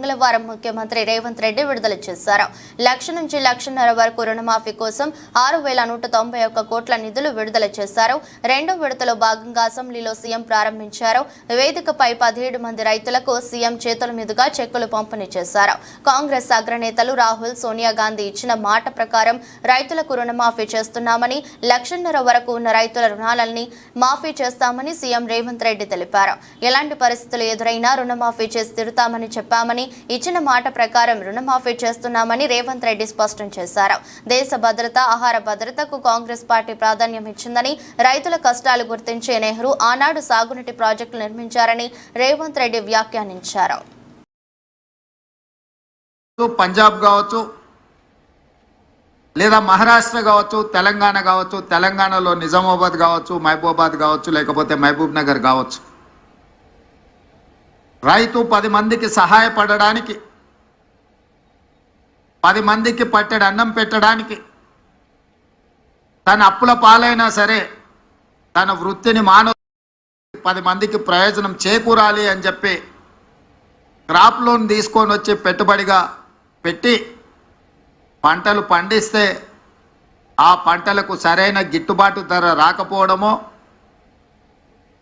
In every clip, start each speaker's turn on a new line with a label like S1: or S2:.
S1: మంగళవారం ముఖ్యమంత్రి రేవంత్ రెడ్డి విడుదల చేశారు. 1,00,000 నుంచి 1,50,000 వరకు రుణమాఫీ కోసం 6,191 కోట్ల నిధులు విడుదల చేశారు. రెండో విడతలో భాగంగా అసెంబ్లీలో సీఎం ప్రారంభించారు. వేదికపై 17 మంది రైతులకు సీఎం చేతుల మీదుగా చెక్కులు పంపిణీ చేశారు. కాంగ్రెస్ అగ్రనేతలు రాహుల్, సోనియా గాంధీ ఇచ్చిన మాట ప్రకారం రైతులకు రుణమాఫీ చేస్తున్నామని, 1,50,000 వరకు ఉన్న రైతుల రుణాలని మాఫీ చేస్తామని సీఎం రేవంత్ రెడ్డి తెలిపారు. ఎలాంటి పరిస్థితులు ఎదురైనా రుణమాఫీ చేసి తీరుతామని చెప్పామని, ఇచ్చిన మాట ప్రకారం రుణమాఫీ చేస్తున్నామని రేవంత్ రెడ్డి స్పష్టం చేశారు. దేశ భద్రత, ఆహార భద్రతకు కాంగ్రెస్ పార్టీ ప్రాధాన్యం ఇచ్చిందని, రైతుల కష్టాలు గుర్తించే నెహ్రూ ఆనాడు సాగునీటి ప్రాజెక్టులు నిర్మించారని రేవంత్ రెడ్డి వ్యాఖ్యానించారు.
S2: పంజాబ్ కావచ్చు, లేదా మహారాష్ట్ర కావచ్చు, తెలంగాణ కావచ్చు, తెలంగాణలో నిజామాబాద్ కావచ్చు, మహబూబాబాద్ కావచ్చు, లేకపోతే మహబూబ్ నగర్ కావచ్చు, రైతు 10 మందికి సహాయపడడానికి, 10 మందికి పట్టెడు అన్నం పెట్టడానికి, తన అప్పుల పాలైనా సరే తన వృత్తిని 10 మందికి ప్రయోజనం చేకూరాలి అని చెప్పి క్రాప్ లోన్ తీసుకొని వచ్చి పెట్టుబడిగా పెట్టి పంటలు పండిస్తే ఆ పంటలకు సరైన గిట్టుబాటు ధర రాకపోవడమో,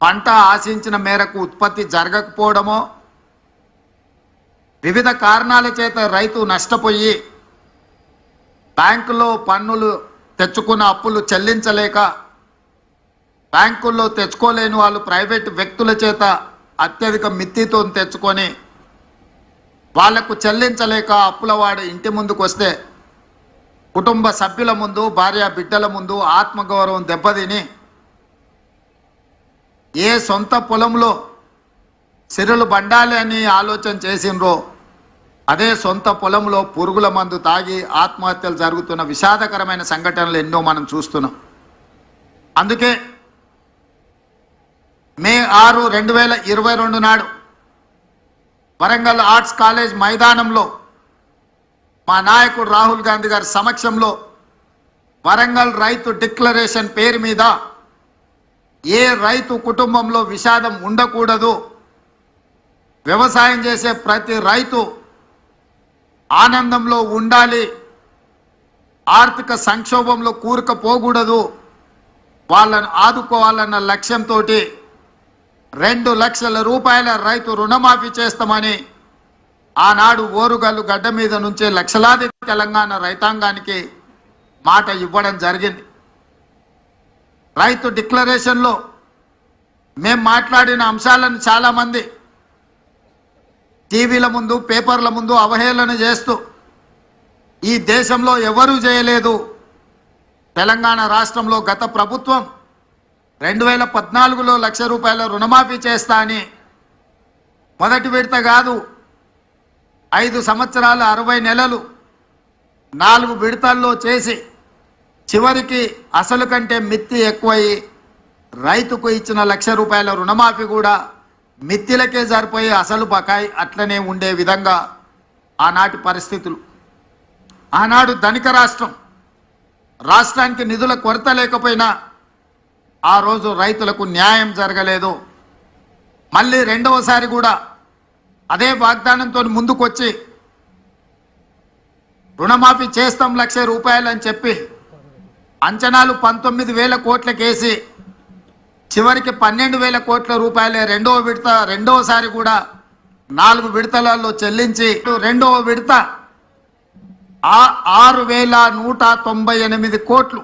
S2: పంట ఆశించిన మేరకు ఉత్పత్తి జరగకపోవడమో, వివిధ కారణాల చేత రైతు నష్టపోయి బ్యాంకులో పన్నులు తెచ్చుకున్న అప్పులు చెల్లించలేక, బ్యాంకుల్లో తెచ్చుకోలేని వాళ్ళు ప్రైవేటు వ్యక్తుల చేత అత్యధిక మిత్తితో తెచ్చుకొని వాళ్లకు చెల్లించలేక అప్పులవాడు ఇంటి ముందుకు వస్తే కుటుంబ సభ్యుల ముందు, భార్య బిడ్డల ముందు ఆత్మగౌరవం దెబ్బతిని ఏ సొంత పొలంలో సిరులు బండాలి అని ఆలోచన చేసినరో అదే సొంత పొలంలో పురుగుల మందు తాగి ఆత్మహత్యలు జరుగుతున్న విషాదకరమైన సంఘటనలు ఎన్నో మనం చూస్తున్నాం. అందుకే మే 6, 2022 నాడు వరంగల్ ఆర్ట్స్ కాలేజ్ మైదానంలో మా నాయకుడు రాహుల్ గాంధీ గారి సమక్షంలో వరంగల్ రైతు డిక్లరేషన్ పేరు మీద ఏ రైతు కుటుంబంలో విషాదం ఉండకూడదు, వ్యవసాయం చేసే ప్రతి రైతు ఆనందంలో ఉండాలి, ఆర్థిక సంక్షోభంలో కూరుకుపోకూడదు, వాళ్ళను ఆదుకోవాలన్న లక్ష్యంతో 2 లక్షల రూపాయల రైతు రుణమాఫీ చేస్తామని ఆనాడు ఓరుగల్లు గడ్డ మీద నుంచే లక్షలాది తెలంగాణ రైతాంగానికి మాట ఇవ్వడం జరిగింది. రైతు డిక్లరేషన్లో మేము మాట్లాడిన అంశాలను చాలామంది టీవీల ముందు, పేపర్ల ముందు అవహేళన చేస్తూ ఈ దేశంలో ఎవరూ చేయలేదు, తెలంగాణ రాష్ట్రంలో గత ప్రభుత్వం 2014లో 1,00,000 రూపాయల రుణమాఫీ చేస్తా అని మొదటి విడత కాదు, 5 సంవత్సరాలు 60 నెలలు 4 విడతల్లో చేసి చివరికి అసలు కంటే మిత్తి ఎక్కువయి రైతుకు ఇచ్చిన 1,00,000 రూపాయల రుణమాఫీ కూడా మిత్తిలకే సరిపోయి అసలు బకాయి అట్లనే ఉండే విధంగా ఆనాటి పరిస్థితులు. ఆనాడు ధనిక రాష్ట్రం, రాష్ట్రానికి నిధుల కొరత లేకపోయినా ఆ రోజు రైతులకు న్యాయం జరగలేదు. మళ్ళీ రెండవసారి కూడా అదే వాగ్దానంతో ముందుకొచ్చి రుణమాఫీ చేస్తాం 1,00,000 రూపాయలు అని చెప్పి అంచనాలు 19,000 కోట్లకేసి చివరికి 12,000 కోట్ల రూపాయలే రెండవసారి కూడా 4 విడతలలో చెల్లించి రెండవ విడత 6,198 కోట్లు,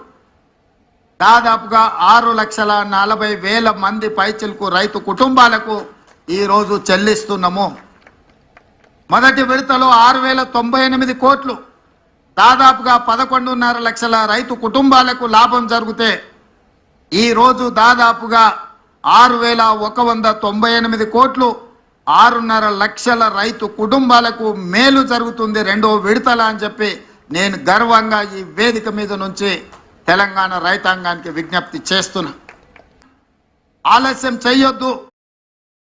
S2: దాదాపుగా 6,40,000 మంది పైచిలకు రైతు కుటుంబాలకు ఈరోజు చెల్లిస్తున్నాము. మొదటి విడతలో 6,098 కోట్లు, దాదాపుగా 11.5 లక్షల రైతు కుటుంబాలకు లాభం జరిగితే ఈరోజు దాదాపుగా 6,198 కోట్లు, 6.5 లక్షల రైతు కుటుంబాలకు మేలు జరుగుతుంది రెండో విడతల అని చెప్పి నేను గర్వంగా ఈ వేదిక మీద నుంచి తెలంగాణ రైతాంగానికి విజ్ఞప్తి చేస్తున్నా. ఆలస్యం చేయొద్దు.